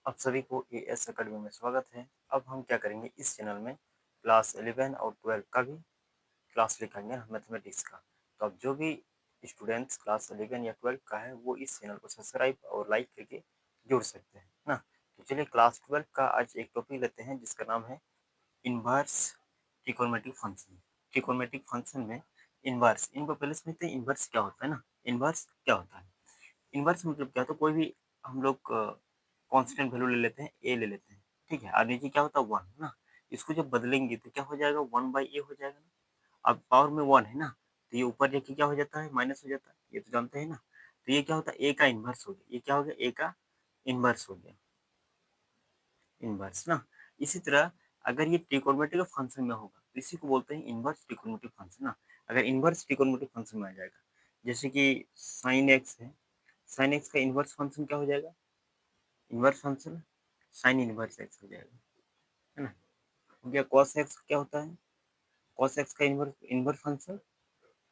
आप सभी को एएस अकेडमी में स्वागत है। अब हम क्या करेंगे, इस चैनल में क्लास 11 और 12 का भी क्लास लिखेंगे मैथमेटिक्स का। तो अब जो भी स्टूडेंट्स क्लास 11 या 12 का है वो इस चैनल को सब्सक्राइब और लाइक करके जुड़ सकते हैं ना। तो चलिए क्लास 12 का आज एक टॉपिक लेते हैं जिसका नाम है inverse trigonometric function. Trigonometric function में इनवर्स, इनको पहले समझते हैं इनवर्स क्या होता है ना। इनवर्स क्या होता है, इनवर्स मतलब क्या, तो कोई भी हम लोग कांस्टेंट वैल्यू ले लेते हैं, ए ले लेते हैं, ठीक है। और नीचे क्या होता है, वन ना। इसको जब बदलेंगे तो क्या हो जाएगा, वन बाई ए हो जाएगा ना। अब पावर में वन है ना, तो ये ऊपर जाके क्या हो जाता है, माइनस हो जाता है, ये तो जानते हैं ना। तो ये क्या होता है, ए का इनवर्स हो गया। ये क्या हो गया, ए का इनवर्स हो गया, इनवर्स ना। इसी तरह अगर ये ट्रिकोनोमेट्रिक फंक्शन में होगा तो इसी को बोलते हैं इनवर्स ट्रिकोनोमेट्रिक फंक्शन ना। अगर इनवर्स ट्रिकोनोमेट्रिक फंक्शन में आ जाएगा, जैसे कि साइन एक्स है, साइन एक्स का इनवर्स फंक्शन क्या हो जाएगा, inverse function sine inverse x हो जाएगा, है ना। हो गया कॉस एक्स क्या होता है, कॉस एक्स का inverse inverse function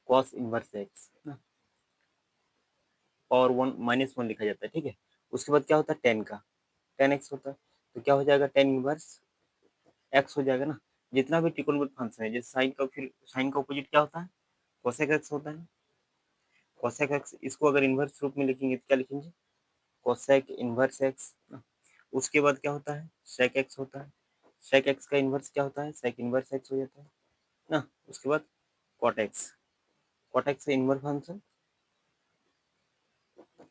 cos inverse x ना, और वन माइनस वन लिखा जाता है, ठीक है। उसके बाद क्या होता है, टेन का टेन एक्स होता है, तो क्या हो जाएगा, टेन इनवर्स एक्स हो जाएगा ना। जितना भी ट्रिकोनोमेट्रिक फंक्शन है, जैसे साइन का, फिर साइन का अपोजिट क्या होता है, कोसेक एक्स होता है। कोसेक एक्स, इसको अगर इनवर्स रूप में लिखेंगे तो क्या लिखेंगे, कोसेक इनवर्स एक्स ना। उसके बाद क्या होता है, सेक एक्स होता है। सेक एक्स का इनवर्स क्या होता है, सेक इनवर्स एक्स हो जाता है ना। उसके बाद कॉट एक्स, कॉट एक्स का inverse function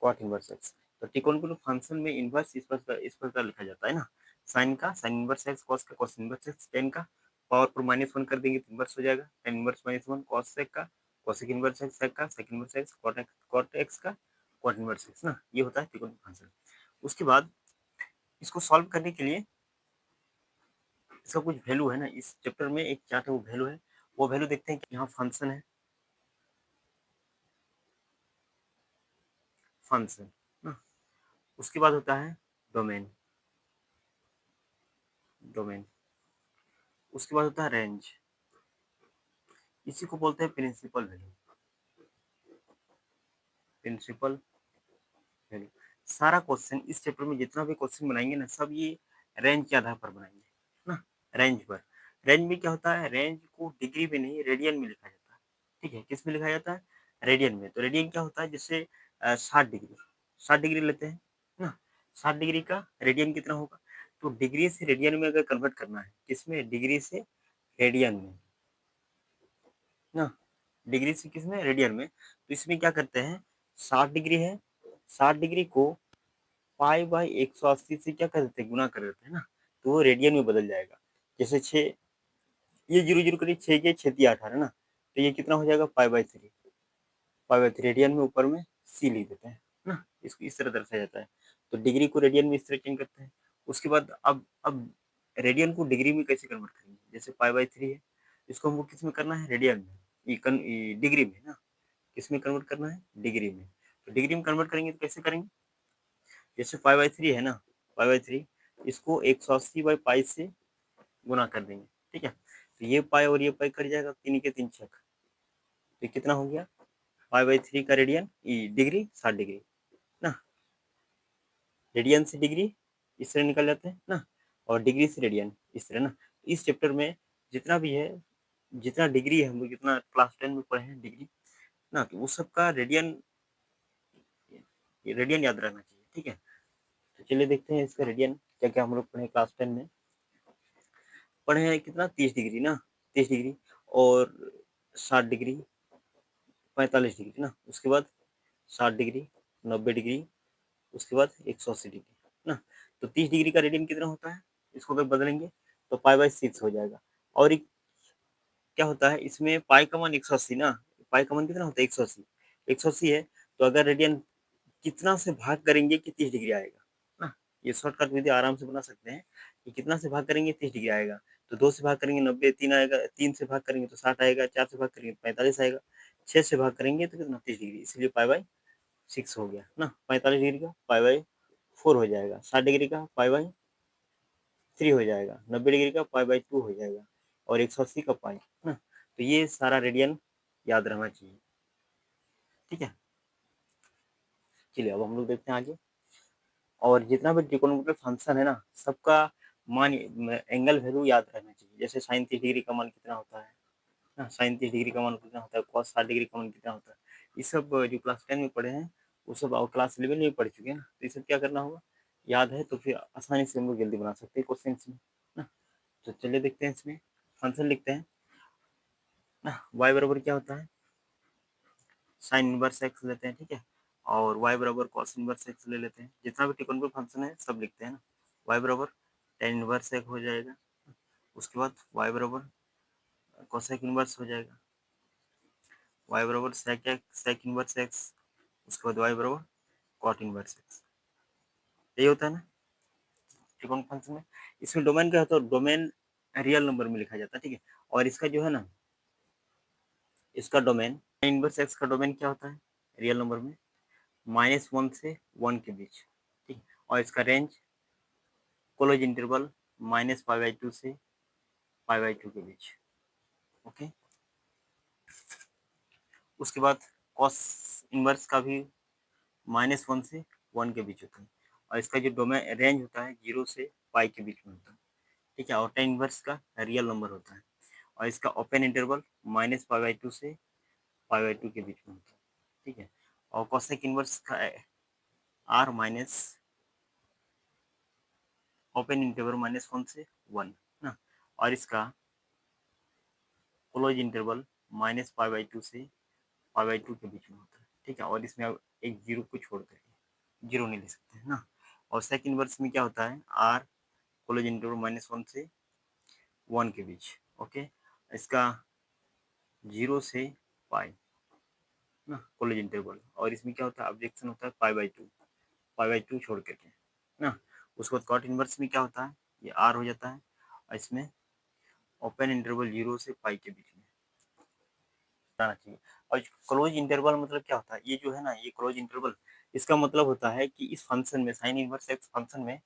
cot inverse x. तो ट्रिकोनोमेट्रिक फंक्शन में इनवर्स इस प्रकार लिखा जाता है ना। साइन का साइन इनवर्स एक्स, कॉस का कॉस इनवर्स एक्स, टेन का पावर पर माइनस वन कर देंगे तो इनवर्स हो जाएगा, tan inverse minus one, cosec का कॉसेक इनवर्स एक्स, सेक का sec inverse x, cot x का कॉट इनवर्स एक्स ना। ये होता है ट्रिकोनोमेट्रिक फंक्शन। उसके बाद इसको सॉल्व करने के लिए इसका कुछ वैल्यू है ना, इस चैप्टर में एक चार्ट है, वो वैल्यू है। वो वैल्यू देखते हैं कि यहाँ फंक्शन है, फंक्शन ना। उसके बाद होता है डोमेन, डोमेन। उसके बाद होता है रेंज, इसी को बोलते हैं प्रिंसिपल वैल्यू, प्रिंसिपल वैल्यू। सारा क्वेश्चन इस चैप्टर में जितना भी क्वेश्चन बनाएंगे ना, सब ये रेंज के आधार पर बनाएंगे ना, रेंज पर। रेंज में क्या होता है, रेंज को डिग्री में नहीं रेडियन में लिखा जाता है, ठीक है। किस में लिखा जाता है, रेडियन में। तो रेडियन क्या होता है, जैसे 60 डिग्री, 60 डिग्री लेते हैं ना, 60 डिग्री का रेडियन कितना होगा। तो डिग्री से रेडियन में अगर कन्वर्ट करना है, किसमें, डिग्री से रेडियन में ना, डिग्री से किसमें, रेडियन में। तो इसमें क्या करते हैं, 60 डिग्री है, 60 डिग्री को पाई बाई 180 से क्या कर देते हैं, गुना कर देते हैं ना, तो वो रेडियन में बदल जाएगा। जैसे छः, ये जीरो जीरो करिए, छः के छः 18 ना, तो ये कितना हो जाएगा, pi by three, pi by three radian में ऊपर में सी लिख देते हैं ना। इसको इस तरह दर्शाया जाता है। तो डिग्री को रेडियन में इस तरह चेंज करते हैं। उसके बाद अब रेडियन को डिग्री में कैसे कन्वर्ट करेंगे, जैसे पाई बाई थ्री है, इसको हमको किस में करना है, रेडियन में, डिग्री में ना। किस में कन्वर्ट करना है, डिग्री में। तो डिग्री में कन्वर्ट करेंगे तो कैसे करेंगे, जैसे पाई बाई थ्री है ना, पाई बाई थ्री, इसको 180 बाई पाई से गुना कर देंगे, ठीक है। तो ये पाई और ये पाई कट जाएगा, तीन के तीन छक, तो कितना हो गया, पाई बाई थ्री का रेडियन डिग्री 60 डिग्री ना। रेडियन से डिग्री इस तरह निकल जाते हैं ना, और डिग्री से रेडियन इस तरह ना। इस चैप्टर में जितना भी है, जितना डिग्री है, हम लोग जितना क्लास 10 में पढ़े हैं डिग्री ना, तो वो सबका रेडियन, रेडियन याद रहना चाहिए, ठीक है। तो चलिए देखते हैं इसका रेडियन क्या क्या हम लोग पढ़े क्लास 10 में। पढ़े हैं कितना, 30 डिग्री ना, 30 डिग्री और 60 डिग्री, 45 डिग्री ना। उसके बाद 60 डिग्री, 90 डिग्री, उसके बाद 180 डिग्री ना। तो 30 डिग्री का रेडियन कितना होता है, इसको अगर बदलेंगे तो पाई बाई सिक्स हो जाएगा। और एक क्या होता है, इसमें पाई का मान 180 ना, पाई का मान कितना होता है, 180, 180 है। तो अगर रेडियन कितना से भाग करेंगे कि 30 डिग्री आएगा ना। ये शॉर्टकट विधि आराम से बना सकते हैं कि कितना से भाग करेंगे 30 डिग्री आएगा। तो 2 से भाग करेंगे 90, 3 आएगा, 3 से भाग करेंगे तो 60 आएगा, 4 से भाग करेंगे तो 45 आएगा, 6 से भाग करेंगे तो कितना, 30 डिग्री, इसलिए पाई बाई सिक्स हो गया ना। 45 डिग्री का पाई बाई फोर हो जाएगा, 60 डिग्री का पाई बाई थ्री हो जाएगा, 90 डिग्री का पाई बाई टू हो जाएगा, और 180 का पाई ना। तो ये सारा रेडियन याद रहना चाहिए, ठीक है। चलिए अब हम लोग देखते हैं आगे। और जितना भी ट्रिग्नोमेट्रिक फंक्शन है ना, सबका मान एंगल वैल्यू याद रहना चाहिए। जैसे साइन 30 डिग्री का मान कितना होता है ना, साइन 30 डिग्री का मान कितना होता है, कॉस 60 डिग्री का मान कितना होता है। ये सब जो क्लास 10 में पढ़े हैं वो सब और क्लास 11 में पढ़ चुके हैं ना, तो ये सब क्या करना होगा, याद है तो फिर आसानी से हम लोग जल्दी बना सकते हैं क्वेश्चन में ना। तो चलिए देखते हैं, इसमें फंक्शन लिखते हैं ना। y बराबर क्या होता है, साइन इनवर्स एक्स लेते हैं, ठीक है, और y बराबर कॉस इनवर्स एक्स ले लेते हैं। जितना भी ट्रिग्नोमेट्रिक फंक्शन है सब लिखते हैं ना। y बराबर टेन इनवर्स एक्स हो जाएगा, उसके बाद y बराबर कोसेक इनवर्स हो जाएगा, y बराबर सेक इनवर्स एक्स, उसके बाद y बराबर कॉट इनवर्स एक्स। यही होता है ना त्रिकोण फंक्शन में। इसमें डोमेन क्या होता है, डोमेन रियल नंबर में लिखा जाता है, ठीक है। और इसका जो है ना, इसका डोमेन इनवर्स एक्स का डोमेन क्या होता है रियल नंबर में, -1 से 1 के बीच, ठीक। और इसका रेंज क्लोज इंटरवल -π/2 से π/2 के बीच, ओके। उसके बाद कॉस इनवर्स का भी -1 से 1 के बीच होता है। और इसका जो डोमेन रेंज होता है 0 से पाई के बीच में होता है, ठीक है। और tan इनवर्स का रियल नंबर होता है। और इसका ओपन इंटरवल -π/2 से π/2 के बीच में होता है, ठीक है। और कोसेक इनवर्स का r माइनस ओपन इंटरवल -1 से 1 ना। और इसका क्लोज इंटरवल -π/2 से π/2 के बीच में होता है, ठीक है। और इसमें अब एक जीरो को छोड़ करके जीरो नहीं ले सकते है ना। और सेक इनवर्स में क्या होता है, r क्लोज इंटरवल -1 से 1 के बीच, ओके। इसका 0 से पाई ना क्लोज इंटरवल। और इसमें क्या होता है, ऑब्जेक्शन होता है π/2 छोड़ करके ना। उसके बाद कॉट इनवर्स में क्या होता है, ये आर हो जाता है। और इसमें ओपन इंटरवल 0 से पाई के बीच में रहना चाहिए। और क्लोज इंटरवल मतलब क्या होता है, ये जो है ना, ये क्लोज इंटरवल, इसका मतलब होता है कि इस फंक्शन में, साइन इनवर्स एक्स फंक्शन में,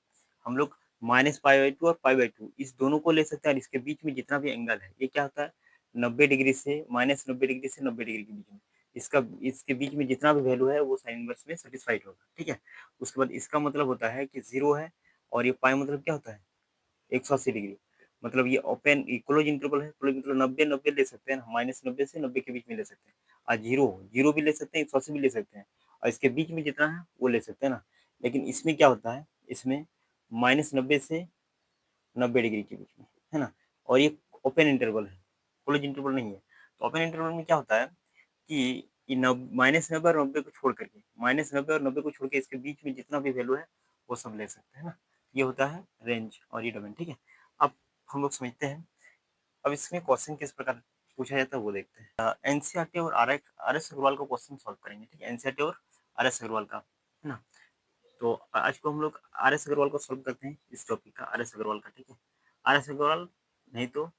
हम लोग -π/2 और π/2 इस दोनों को ले सकते हैं। और इसके बीच में जितना भी एंगल है, ये क्या होता है, 90 डिग्री से -90 डिग्री से 90 डिग्री के बीच में, इसका इसके बीच में जितना भी वैल्यू है वो साइन इनवर्स में सेटिस्फाइड होगा, ठीक है। उसके बाद इसका मतलब होता है कि 0 है। और ये पाई मतलब क्या होता है, 180 डिग्री। मतलब ये ओपन क्लोज इंटरवल है, क्लोज मतलब 90-90 ले सकते हैं ना, -90 से 90 के बीच में ले सकते हैं। और जीरो जीरो भी ले सकते हैं, 180 भी ले सकते हैं। और इसके बीच में जितना है वो ले सकते हैं ना। लेकिन इसमें क्या होता है, इसमें -90 से 90 डिग्री के बीच में है ना। और ये ओपन इंटरवल है, क्लोज इंटरवल नहीं है। तो ओपन इंटरवल में क्या होता है कि ये -90 और 90 को छोड़ करके, -90 और 90 को छोड़ के इसके बीच में जितना भी वैल्यू है वो सब ले सकते हैं ना। ये होता है रेंज और ये डोमेन, ठीक है। अब हम लोग समझते हैं, अब इसमें क्वेश्चन किस प्रकार पूछा जाता है वो देखते हैं। एनसीईआरटी और आर एस अग्रवाल का क्वेश्चन सॉल्व करेंगे, ठीक है। एनसीईआरटी और आर एस अग्रवाल का, है ना। तो आज को हम लोग आर एस अग्रवाल को सॉल्व करते हैं, इस टॉपिक का आर एस अग्रवाल का, ठीक है। आर एस अग्रवाल नहीं तो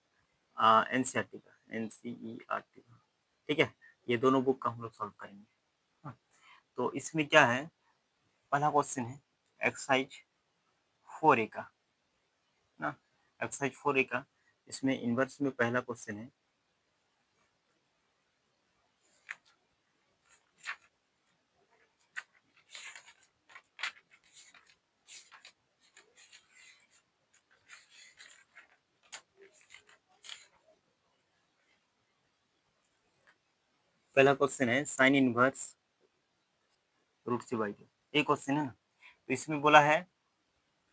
एनसीईआरटी का, एनसीईआरटी का, ठीक है। ये दोनों बुक का हम लोग सॉल्व करेंगे। हाँ, तो इसमें क्या है, पहला क्वेश्चन है एक्सरसाइज 4A का ना, एक्सरसाइज 4A का। इसमें इनवर्स में पहला क्वेश्चन है, पहला क्वेश्चन है साइन इनवर्स √3/2। ये क्वेश्चन है ना। तो इसमें बोला है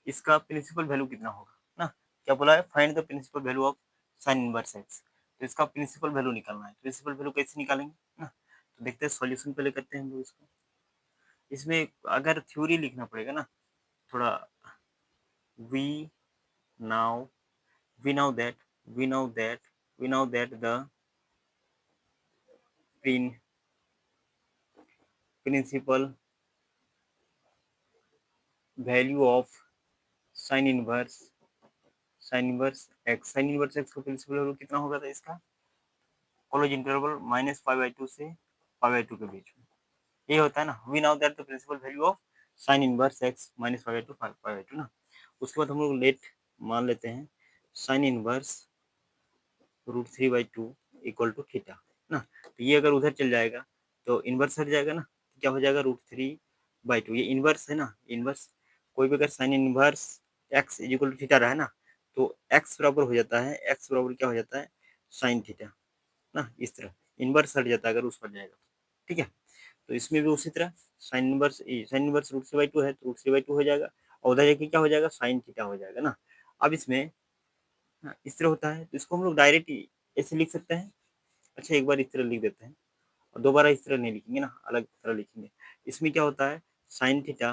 इसका प्रिंसिपल वैल्यू कितना होगा ना। क्या बोला है, find the principal value of sine inverse x. तो इसका प्रिंसिपल वैल्यू निकालना है। प्रिंसिपल वैल्यू कैसे निकालेंगे ना, तो देखते हैं सॉल्यूशन पहले करते हैं हम लोग इसको। इसमें अगर थ्योरी लिखना पड़ेगा ना थोड़ा, we know we now that we now that we now that the principal value of sine inverse sine inverse x का प्रिंसिपल वैल्यू कितना होगा था इसका, क्लोज इंटरवल -π/2 से π/2 के बीच में। ये होता है ना, we now that the principal value of sine inverse X -π/2 π/2 ना। उसके बाद हम लोग लेट मान लेते हैं sine inverse √3/2 equal to theta ना। तो ये अगर उधर चल जाएगा तो इनवर्स हट जाएगा ना, तो क्या हो जाएगा √3/2। ये इनवर्स है ना, इनवर्स कोई भी अगर sine inverse x is equal to theta रहा है ना, तो एक्स बराबर हो जाता है, एक्स बराबर क्या हो जाता है, साइन थीटा ना, इस तरह इनवर्स हट जाता है अगर उस पर जाएगा, ठीक है। तो इसमें भी उसी तरह साइन इनवर्स √3/2 है तो √3/2 हो जाएगा, और उधर जाके क्या हो जाएगा, साइन थीटा हो जाएगा ना। अब इसमें इस तरह होता है, तो इसको हम लोग डायरेक्ट ऐसे लिख सकते हैं। अच्छा, एक बार इस तरह लिख देते हैं और दोबारा इस तरह नहीं लिखेंगे ना, अलग तरह लिखेंगे। इसमें क्या होता है, साइन थीटा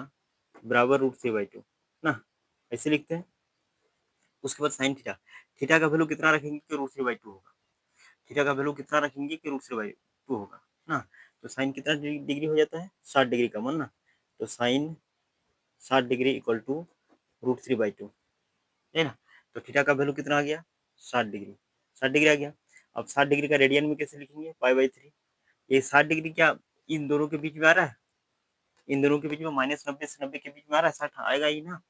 बराबर √3/2 ना, ऐसे लिखते हैं। उसके बाद साइन थीटा, थीटा का वैल्यू कितना रखेंगे कि √3/2 होगा, थीटा का वैल्यू कितना रखेंगे कि √3/2 होगा ना। तो साइन कितना डिग्री हो जाता है, 60 डिग्री का मन ना, तो साइन 60 डिग्री इक्वल टू √3/2 है ना। तो थीटा का वैल्यू कितना आ गया, 60 डिग्री, 60 डिग्री आ गया। अब 60 डिग्री का रेडियन में कैसे लिखेंगे, π/3। ये 60 डिग्री क्या इन दोनों के बीच में आ रहा है, इन दोनों के बीच में -90 से 90 के बीच में आ रहा है, 60 आएगा ही ना।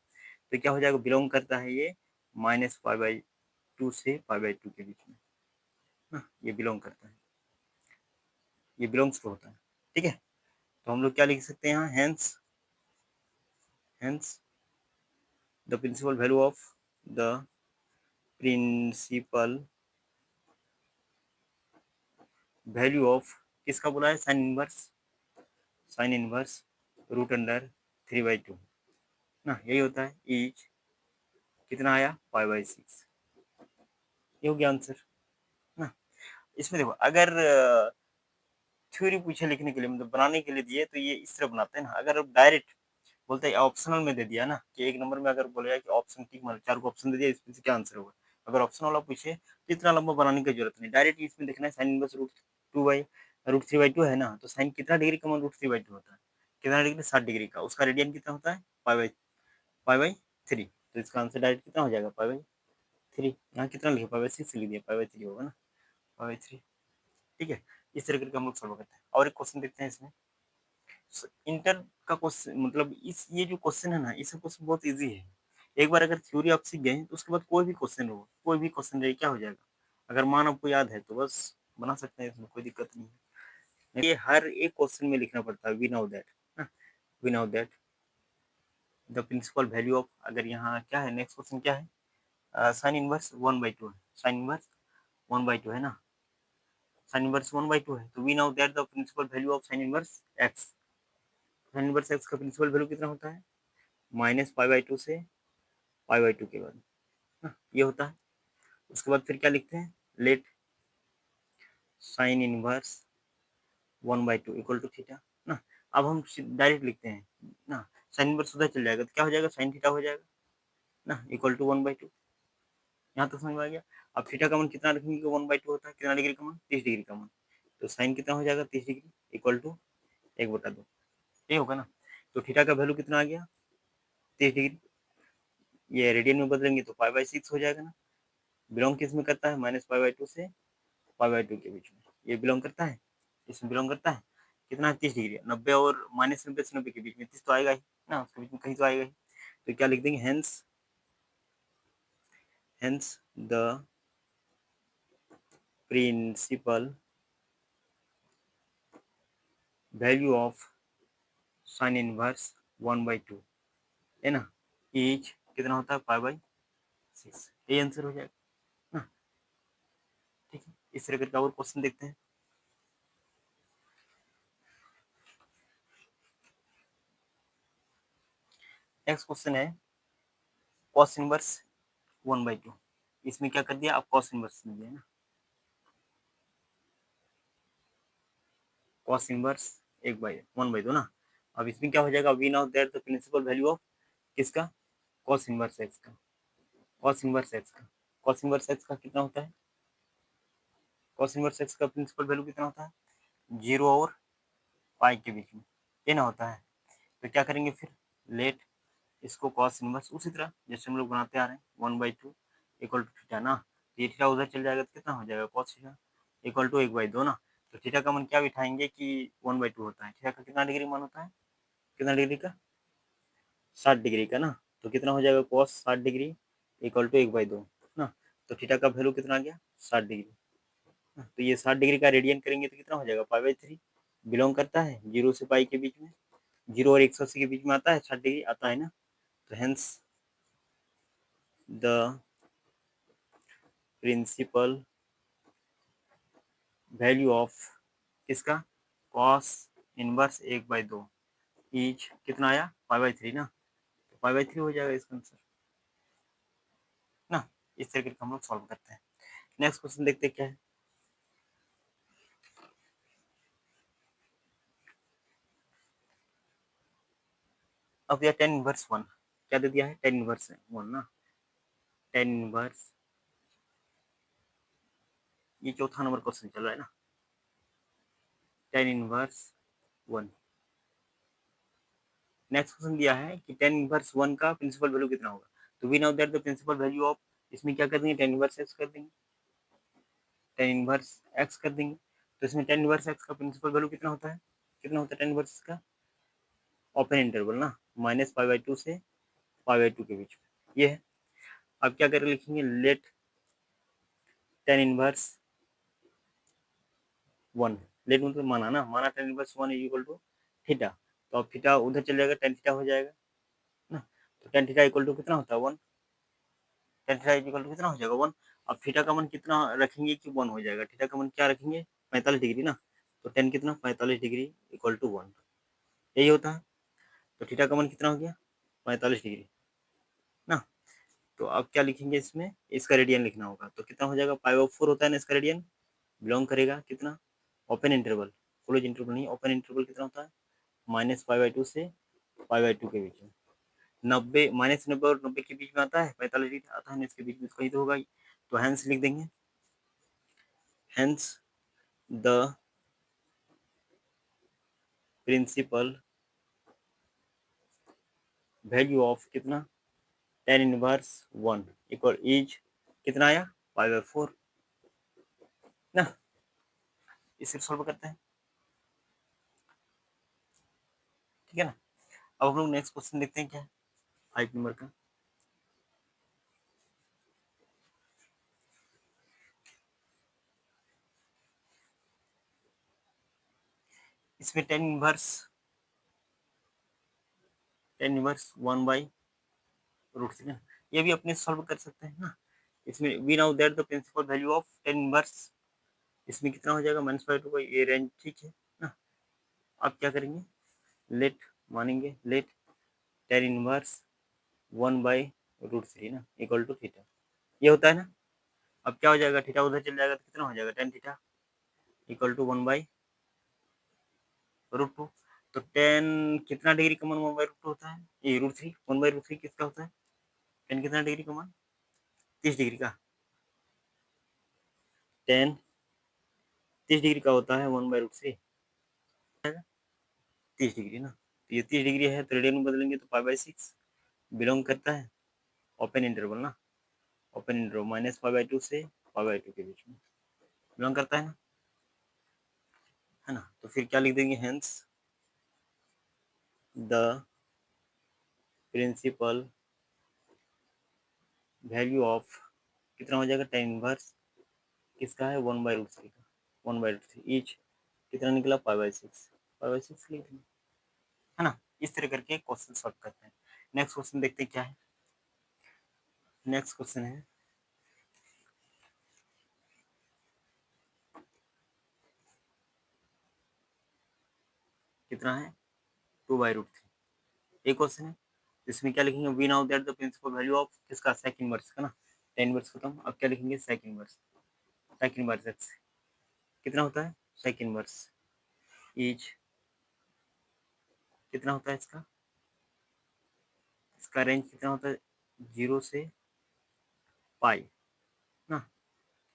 तो क्या हो जाएगा, बिलोंग करता है ये -π/2 से π/2 के बीच में ना, ये बिलोंग करता है, ये बिलोंग्स टू होता है, ठीक है। तो हम लोग क्या लिख सकते हैं यहाँ, hence hence the principal value of the principal value of, किसका बोला है, साइन इनवर्स √3/2 ना, यही होता है, इज कितना आया, π/6, ये हो गया आंसर ना। इसमें देखो, अगर थ्योरी पूछे लिखने के लिए, मतलब बनाने के लिए दिए, तो ये इस तरह बनाते हैं ना। अगर अब डायरेक्ट बोलते हैं ऑप्शनल में दे दिया ना, कि एक नंबर में अगर बोलेगा कि ऑप्शन टिक मारो, 4 को ऑप्शन दे दिया, इसमें से क्या आंसर होगा, अगर ऑप्शन वाला पूछे तो इतना लंबा बनाने की जरूरत नहीं, डायरेक्ट इसमें देखना है, साइन इनवर्स √3/2 है ना, तो साइन कितना डिग्री का मान √3/2 होता है, कितना डिग्री, 60 डिग्री का, उसका रेडियन कितना होता है, π/3। तो इसका आंसर डायरेक्ट कितना हो जाएगा, π/3। यहाँ कितना लिखे, π/6 लिख दिया, π/3 होगा ना, π/3, ठीक है। इस तरह करके हम लोग सॉल्व करते हैं। और एक क्वेश्चन देखते हैं इसमें, इंटर का क्वेश्चन, मतलब इस ये जो क्वेश्चन है ना, इसका क्वेश्चन बहुत इजी है। एक बार अगर थ्योरी आप सीख गए तो उसके बाद कोई भी क्वेश्चन हो, कोई भी क्वेश्चन रहे, क्या हो जाएगा, अगर मान आपको याद है तो बस बना सकते हैं, इसमें कोई दिक्कत नहीं है। ये हर एक क्वेश्चन में लिखना पड़ता है, वी नाउ दैट ना, we now that the principal value of, अगर यहाँ क्या है, नेक्स्ट क्वेश्चन क्या है, साइन इनवर्स 1/2 है, साइन इनवर्स 1/2 है ना, साइन इनवर्स 1/2 है, तो we now that the principal value of sine inverse x, sine inverse x का प्रिंसिपल वैल्यू कितना होता है, -π/2 से π/2 के बाद ना, ये होता है। उसके बाद फिर क्या लिखते हैं, let sine inverse 1/2 equal to theta ना। अब हम डायरेक्ट लिखते हैं ना, साइन इनवर्स उधर चल जाएगा तो क्या हो जाएगा, साइन थीटा हो जाएगा ना, इक्वल टू 1/2। यहाँ तक समझ में आ गया। अब थीटा का मान कितना रखेंगे, 1/2 होता है, कितना डिग्री का मान, 30 डिग्री का मान, तो साइन कितना हो जाएगा, 30 डिग्री इक्वल टू 1/2, ये होगा ना। तो थीटा का वैल्यू कितना आ गया, 30 डिग्री, ये रेडियन में बदलेंगे तो π/6 हो जाएगा ना। बिलोंग किस में करता है, -π/2 से π/2 के बीच में, ये बिलोंग करता है, इसमें बिलोंग करता है, कितना, 30 डिग्री, 90 और -90 से 90 के बीच में, 30 तो आएगा ही ना, उसके बीच में कहीं तो आएगा ही। तो क्या लिख देंगे, hence hence the principal value of sine inverse 1/2 है ना, इज कितना होता है, π/6, ये आंसर हो जाएगा ना, ठीक है। इस तरह करके और क्वेश्चन देखते हैं। नेक्स्ट क्वेश्चन है कॉस इनवर्स 1/2, इसमें क्या कर दिया, आप कॉस इनवर्स दिया ना, कॉस इनवर्स 1/2 ना। अब इसमें क्या हो जाएगा, we now that the principal value of किसका, कॉस इनवर्स एक्स का, कॉस इनवर्स एक्स का, कॉस इनवर्स एक्स का कितना होता है, कॉस इनवर्स एक्स का प्रिंसिपल वैल्यू कितना होता है, 0 और पाई के बीच में, ये ना होता है। तो क्या करेंगे फिर, लेट इसको कॉस इनवर्स उसी तरह जैसे हम लोग बनाते आ रहे हैं, 1/2 इक्वल टू थीटा ना, ये थीटा उधर चल जाएगा तो कितना हो जाएगा, कॉस थीटा इक्वल टू 1/2 ना। तो थीटा का मान क्या बिठाएंगे कि 1/2 होता है, थीटा का कितना डिग्री मान होता है, कितना डिग्री का, 60 डिग्री का ना। तो कितना हो जाएगा, कॉस 60 डिग्री इक्वल टू 1/2 ना। तो थीटा का वैल्यू कितना आ गया, 60 डिग्री। तो ये 60 डिग्री का रेडियन करेंगे तो कितना हो जाएगा, π/3, बिलोंग करता है 0 से पाई के बीच में, 0 और 180 के बीच में आता है, 60 डिग्री आता है ना। तो hence the principal value of किसका, कॉस इनवर्स 1/2 इज कितना आया, 5/3 ना, तो 5/3 हो जाएगा इसका आंसर ना। इस तरीके का हम लोग सॉल्व करते हैं। नेक्स्ट क्वेश्चन देखते हैं क्या है। अब यह टेन इनवर्स 1 क्या दे दिया है, टेन इनवर्स 1 ना, टेन इनवर्स, ये चौथा नंबर क्वेश्चन चल रहा है ना, टेन इनवर्स 1। नेक्स्ट क्वेश्चन दिया है कि टेन इनवर्स 1 का प्रिंसिपल वैल्यू कितना होगा, तो we know that the principal value of, इसमें क्या कर देंगे, टेन इनवर्स एक्स कर देंगे, टेन इनवर्स एक्स कर देंगे, तो इसमें टेन इनवर्स एक्स का प्रिंसिपल वैल्यू कितना होता है, कितना होता है टेन इनवर्स का, ओपन इंटरवल ना, -π/2 से π/2 के बीच में ये है। अब क्या करके लिखेंगे, लेट टेन इनवर्स 1, लेट मतलब माना ना, माना tan inverse 1 is equal to theta, तो अब थीटा उधर चल जाएगा, टेन थीटा हो जाएगा ना, तो टेन थीटा इक्वल टू कितना होता है 1, टेन थीटा इक्वल टू कितना हो जाएगा 1। अब थीटा का मान कितना रखेंगे कि 1 हो जाएगा, थीटा का मान क्या रखेंगे 45 डिग्री ना, तो टेन कितना 45 डिग्री इक्वल टू 1, यही होता है। तो थीटा का मान कितना हो गया 45 डिग्री ना, तो अब क्या लिखेंगे इसमें, इसका रेडियन लिखना होगा, तो कितना हो जाएगा, π/4 होता है ना इसका रेडियन, बिलोंग करेगा कितना, ओपन इंटरवल, क्लोज इंटरवल नहीं, ओपन इंटरवल कितना होता है -π/2 से π/2 के बीच में, 90 -90 और 90 के बीच में आता है, 45 डिग्री आता है ना इसके बीच में, कहीं तो होगा ही, तो हैंस लिख देंगे, hence the principal value of कितना, टेन इनवर्स 1 इक्वल इज कितना आया, π/4 ना। इसे सॉल्व करते हैं, ठीक है ना। अब हम लोग नेक्स्ट क्वेश्चन देखते हैं क्या है, 5 नंबर का। इसमें टेन इनवर्स 1/√3 ना, ये भी अपने सॉल्व कर सकते हैं ना। इसमें we now that the principal value of tan inverse, इसमें कितना हो जाएगा -π/2 का ये रेंज, ठीक है ना। अब क्या करेंगे, लेट मानेंगे, लेट टेन इनवर्स 1/√3 ना इक्वल टू थीटा, ये होता है ना। अब क्या हो जाएगा, थीटा उधर चल जाएगा तो कितना हो जाएगा, टेन थीटा इक्वल टू 1/√2, तो टेन कितना डिग्री का मान 1/√2 होता है, ये √3, 1/√3 किसका होता है, टेन कितना डिग्री का मान, 30 डिग्री का, टेन 30 डिग्री का होता है 1/√3, 30 डिग्री ना, तो ये 30 डिग्री है तो रेडियन में बदलेंगे तो π/6, बिलोंग करता है ओपन इंटरवल ना, ओपन इंटरवल -π/2 से π/2 के बीच में बिलोंग करता है ना। तो फिर क्या लिख देंगे, hence the principal value of कितना हो जाएगा, टेन इनवर्स किसका है 1/√3 का, 1/√3 ईच कितना निकला 5/6, 5/6 लिख देंगे, है ना। इस तरह करके क्वेश्चन सॉल्व करते हैं। नेक्स्ट क्वेश्चन देखते हैं क्या है। नेक्स्ट क्वेश्चन है, कितना है 2/√3, एक क्वेश्चन है। इसमें क्या लिखेंगे, we now that the principal value of किसका, सेक इनवर्स का ना, टेन इनवर्स खत्म, अब क्या लिखेंगे sec inverse, sec inverse x कितना होता है, सेक इनवर्स इज कितना होता है इसका, इसका रेंज कितना होता है 0 से पाई ना,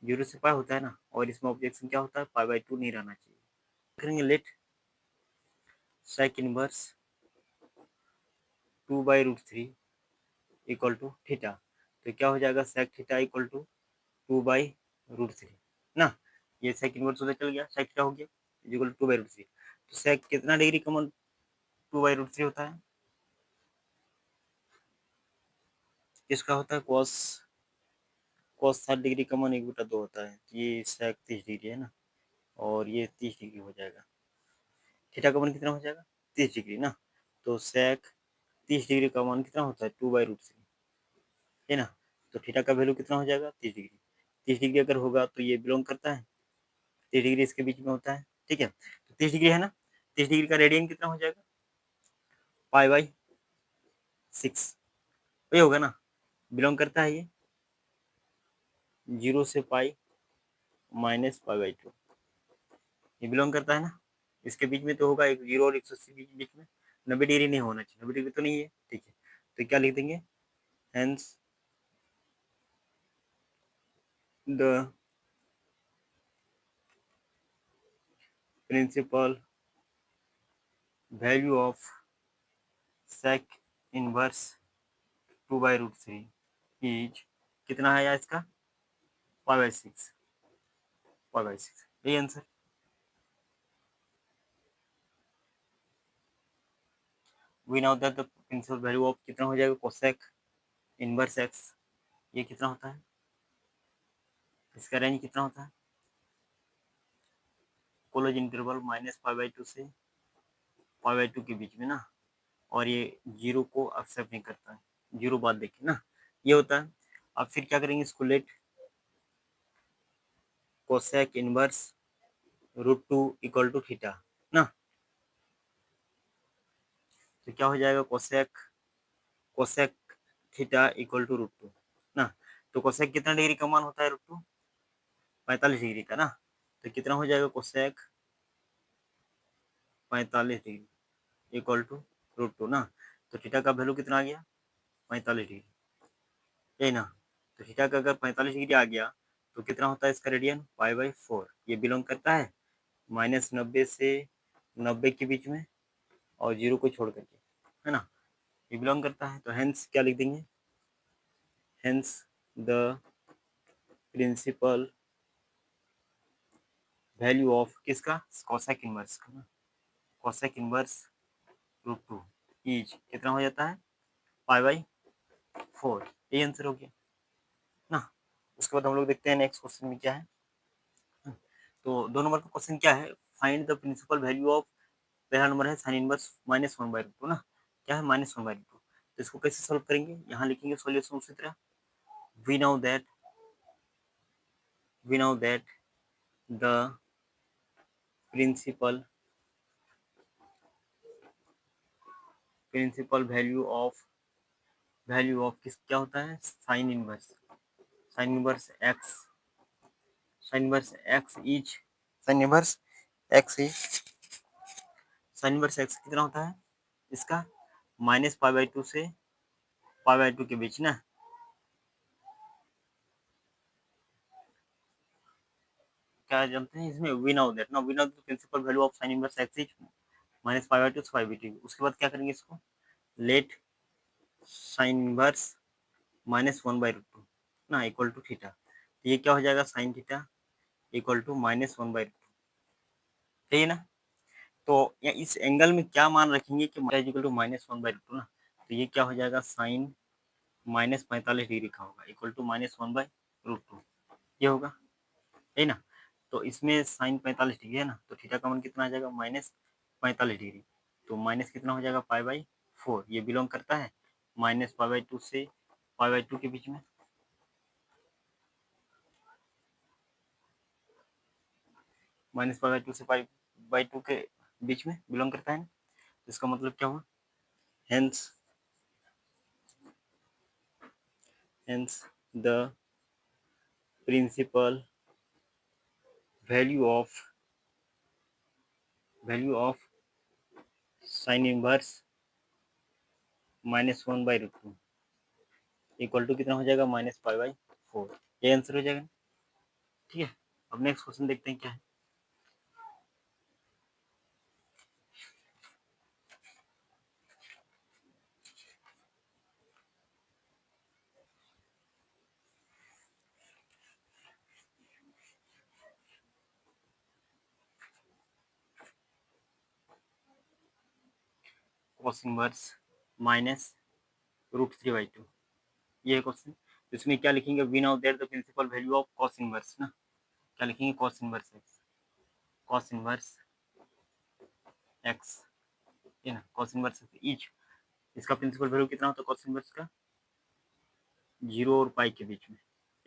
0 से पाई होता है ना, और इसमें ऑब्जेक्शन क्या होता है, π/2 नहीं रहना चाहिए। करेंगे let sec inverse 2/√3 equal to theta, तो क्या हो जाएगा सेक थीटा इक्वल टू 2/√3 ना, ये सेक इनवर्स उधर चल गया, सेक थीटा हो गया इक्वल टू 2/√3, तो सेक कितना डिग्री कॉमन 2/√3 होता है, किसका होता है, कॉस, कॉस 60 डिग्री कॉमन 1/2 होता है, तो ये सेक 30 डिग्री है ना, और ये 30 डिग्री हो जाएगा, थीटा का मान कितना हो जाएगा 30 डिग्री ना, तो सेक 30 डिग्री का मान कितना होता है 2/√3, है ना। तो थीटा का वैल्यू कितना हो जाएगा 30 डिग्री। 30 डिग्री अगर होगा तो ये बिलोंग करता है, 30 डिग्री इसके बीच में होता है, ठीक है। तो 30 डिग्री है ना, 30 डिग्री का रेडियन कितना हो जाएगा π/6, वही होगा ना, बिलोंग करता है ये 0 से पाई माइनस π/2, ये बिलोंग करता है ना। इसके बीच में तो होगा एक 0 और 180 बीच बीच में, 90 डिग्री नहीं होना चाहिए, 90 डिग्री तो नहीं है, ठीक है। तो क्या लिख देंगे, hence the principal value of sec inverse 2/√3 is कितना है यार इसका π/6, π/6, यही answer. We now that the principal value of कितना हो जाएगा कोसेक इनवर्स एक्स, ये कितना होता है, इसका रेंज कितना होता है क्लोज इंटरवल -π/2 से π/2 के बीच में ना, और ये 0 को एक्सेप्ट नहीं करता है, 0 बात देखिए ना, ये होता है। अब फिर क्या करेंगे, इसको let cosec inverse √2 equal to theta ना, तो क्या हो जाएगा कोसेक थीटा इक्वल टू √2 ना। तो कोसेक कितना डिग्री का मान होता है √2, 45 डिग्री का ना। तो कितना हो जाएगा कोसेक 45 डिग्री इक्वल टू √2 ना। तो थीटा का वैल्यू कितना आ गया 45 डिग्री, यही ना। तो थीटा का अगर 45 डिग्री आ गया तो कितना होता है इसका रेडियन π/4, ये बिलोंग करता है -90 से 90 के बीच में और 0 को छोड़ करके, है ना, ये बिलोंग करता है। तो हेंस क्या लिख देंगे, hence the principal value of किसका कोसेक इनवर्स का ना, कोसेक इनवर्स √2 इज कितना हो जाता है π/4, यही आंसर हो गया ना। उसके बाद हम लोग देखते हैं नेक्स्ट क्वेश्चन में क्या है। तो 2 नंबर का क्वेश्चन क्या है, find the principal value of, पहला नंबर है साइन इनवर्स -1/√2 ना, क्या है -1/√2। तो इसको कैसे सॉल्व करेंगे, यहाँ लिखेंगे सॉल्यूशन उसी तरह, we now that the principal value of किस क्या होता है sine inverse x sine inverse x कितना होता है इसका -π/2 से π/2 के बीच ना। क्या जानते हैं इसमें, we now that principal value of sine inverse x is -π/2 से π/2। उसके बाद क्या करेंगे, इसको लेट साइन इनवर्स -1/√2 ना इक्वल टू थीटा, तो ये क्या हो जाएगा साइन थीटा इक्वल टू -1/√2, सही है ना। तो या इस एंगल में क्या मान रखेंगे कि इक्वल टू -1/√2 ना, तो ये क्या हो जाएगा साइन -45 डिग्री का होगा इक्वल टू -1/√2, ये होगा, है ना। तो इसमें साइन 45 डिग्री है ना, तो थीटा का मान कितना आ जाएगा -45 डिग्री, तो माइनस कितना हो जाएगा π/4, ये बिलोंग करता है -π/2 से π/2 के बीच में, -π/2 से π/2 के बीच में बिलोंग करता है ना। इसका मतलब क्या हुआ, hence the principal value of sine inverse -1/√2 equal to कितना हो जाएगा -π/4, ये आंसर हो जाएगा, ठीक है। अब नेक्स्ट क्वेश्चन देखते हैं क्या है। cos इनवर्स -√3/2, ये है क्वेश्चन। इसमें क्या लिखेंगे, we now that the principal value of cos inverse ना, क्या लिखेंगे cos इनवर्स एक्स, ये ना cos इनवर्स इज इसका प्रिंसिपल वैल्यू कितना होता है कॉस इनवर्स का? 0 और पाई के बीच में,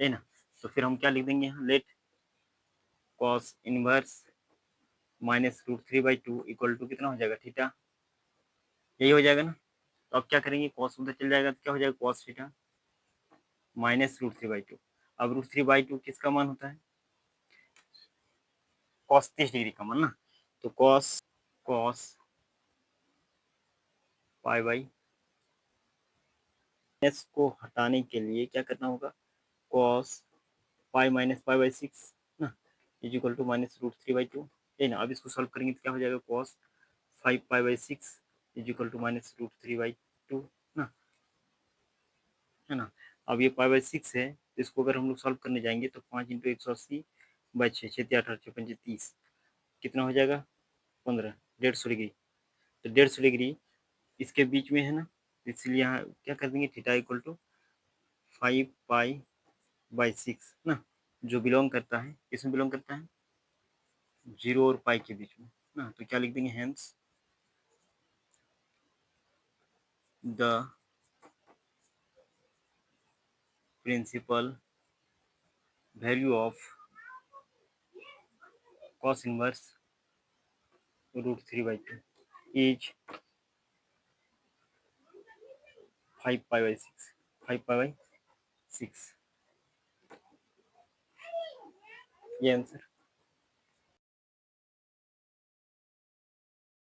है ना। तो फिर हम क्या लिख देंगे यहाँ, let cos inverse minus root 3/2 equal to कितना हो जाएगा, थीटा। यही हो जाएगा ना। तो अब क्या करेंगे, कॉस उधर चल जाएगा तो क्या हो जाएगा, कॉस थीटा माइनस रूट 3/2। अब रूट 3/2 किसका मान होता है, कॉस 30 डिग्री का मान ना। तो cos cos pi by s को हटाने के लिए क्या करना होगा, cos pi minus pi by 6 ना is equal to minus root 3/2, है ना। अब इसको सॉल्व करेंगे तो क्या हो जाएगा, cos 5 pi by 6 is equal to minus root 3/2 ना, है ना। अब ये पाई बाई 6 है, तो इसको अगर हम लोग सॉल्व करने जाएंगे तो 5 इंटू 180 बाई 6, 6 8 8 5 30, कितना हो जाएगा 15, 150 डिग्री। तो 150 डिग्री इसके बीच में है ना, इसलिए यहाँ क्या कर देंगे, theta equal to 5 pi by 6 ना, जो बिलोंग करता है, किसमें बिलोंग करता है, 0 और पाई के बीच में ना। तो क्या लिख देंगे, hence the principal value of cos inverse root 3/2 is 5 pi by 6, 5 pi by 6, ये आंसर